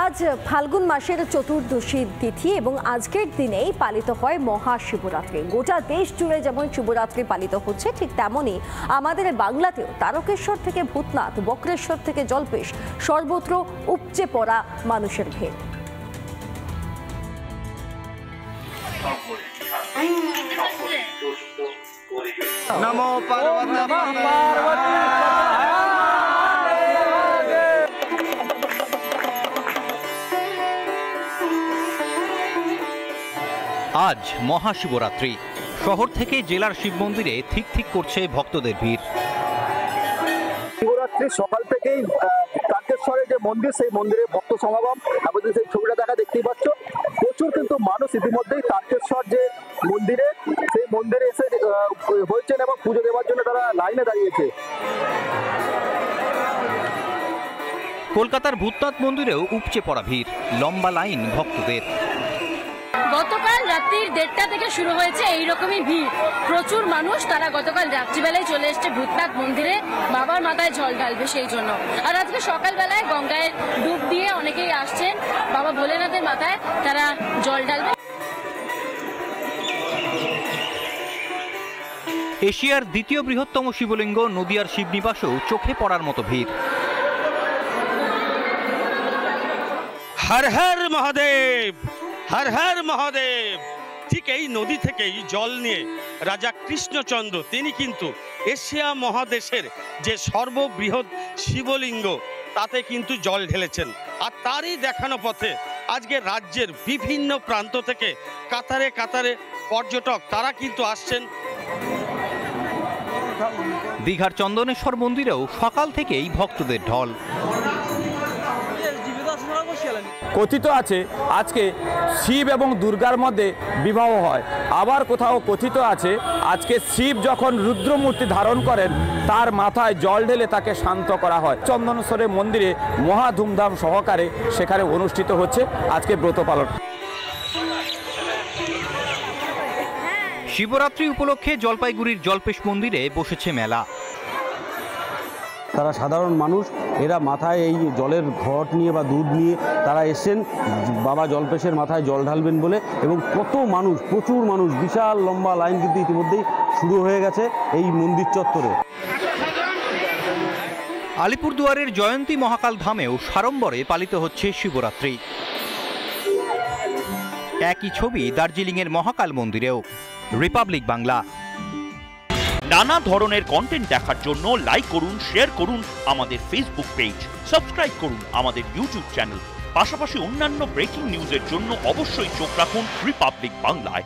আজ ফাল্গুন মাসের চতুর্দশী তিথি এবং আজকের দিনেই পালিত হয় মহাশিবরাত্রি। গোটা দেশ জুড়ে যেমন শিবরাত্রি পালিত হচ্ছে, ঠিক তেমনই আমাদের বাংলাতেও তারকেশ্বর থেকে ভূতনাথ, বক্রেশ্বর থেকে জল্পেশ, সর্বত্র উপচে পড়া মানুষের ভিড়। নমো পার্বতী। আজ মহাশিবরাত্রি। শহর থেকে জেলার শিব মন্দিরে ঠিক ঠিক করছে ভক্তদের ভিড়। শিবরাত্রি সকাল থেকেই তারকেশ্বরে যে মন্দির, সেই মন্দিরে ভক্ত সমাগম। আমাদের সেই ছবিটা দেখা দেখতেই পাচ্ছ, প্রচুর কিন্তু মানুষ ইতিমধ্যেই তারকেশ্বর যে মন্দিরে, সেই মন্দিরে এসে হয়েছেন এবং পুজো দেওয়ার জন্য তারা লাইনে দাঁড়িয়েছে। কলকাতার ভূতনাথ মন্দিরেও উপচে পড়া ভিড়, লম্বা লাইন ভক্তদের। গতকাল রাত্রির 1:30 থেকে শুরু হয়েছে এইরকমই ভিড়। প্রচুর মানুষ তারা গতকাল রাত্রিবেলায় চলে এসছে ভূতনাথ মন্দিরে বাবার মাথায় জল ঢালবে সেই জন্য। আর আজকে সকালবেলায় গঙ্গায় ডুব দিয়ে অনেকেই আসছেন বাবা ভোলেনাথের মাথায় তারা জল ঢালবে। এশিয়ার দ্বিতীয় বৃহত্তম শিবলিঙ্গ নদিয়ার শিবনিবাসেও চোখে পড়ার মতো ভিড়। হর হর মহাদেব, হর হর মহাদেব। ঠিক এই নদী থেকেই জল নিয়ে রাজা কৃষ্ণচন্দ্র তিনি কিন্তু এশিয়া মহাদেশের যে সর্ববৃহৎ শিবলিঙ্গ তাতে কিন্তু জল ঢেলেছেন। আর তারই দেখানো পথে আজকে রাজ্যের বিভিন্ন প্রান্ত থেকে কাতারে কাতারে পর্যটক তারা কিন্তু আসছেন। দীঘার চন্দনেশ্বর মন্দিরেও সকাল থেকেই ভক্তদের ঢল। কথিত আছে আজকে শিব এবং দুর্গার মধ্যে বিবাহ হয়, আবার কোথাও কথিত আছে আজকে শিব যখন রুদ্রমূর্তি ধারণ করেন তার মাথায় জল ঢেলে তাকে শান্ত করা হয়। চন্দনেশ্বরের মন্দিরে মহা ধুমধাম সহকারে সেখানে অনুষ্ঠিত হচ্ছে আজকে ব্রত পালন। শিবরাত্রি উপলক্ষে জলপাইগুড়ির জল্পেশ মন্দিরে বসেছে মেলা। তারা সাধারণ মানুষ, এরা মাথায় এই জলের ঘট নিয়ে বা দুধ নিয়ে তারা এসছেন বাবা জল্পেশের মাথায় জল ঢালবেন বলে। এবং কত মানুষ, প্রচুর মানুষ, বিশাল লম্বা লাইন কিন্তু ইতিমধ্যেই শুরু হয়ে গেছে এই মন্দির চত্বরে। আলিপুরদুয়ারের জয়ন্তী মহাকাল ধামেও সাড়ম্বরে পালিত হচ্ছে শিবরাত্রি। একই ছবি দার্জিলিংয়ের মহাকাল মন্দিরেও। রিপাবলিক বাংলা। নানা ধরনের কন্টেন্ট দেখার জন্য লাইক করুন, শেয়ার করুন আমাদের ফেসবুক পেজ, সাবস্ক্রাইব করুন আমাদের ইউটিউব চ্যানেল। পাশাপাশি অন্যান্য ব্রেকিং নিউজের জন্য অবশ্যই চোখ রাখুন রিপাবলিক বাংলায়।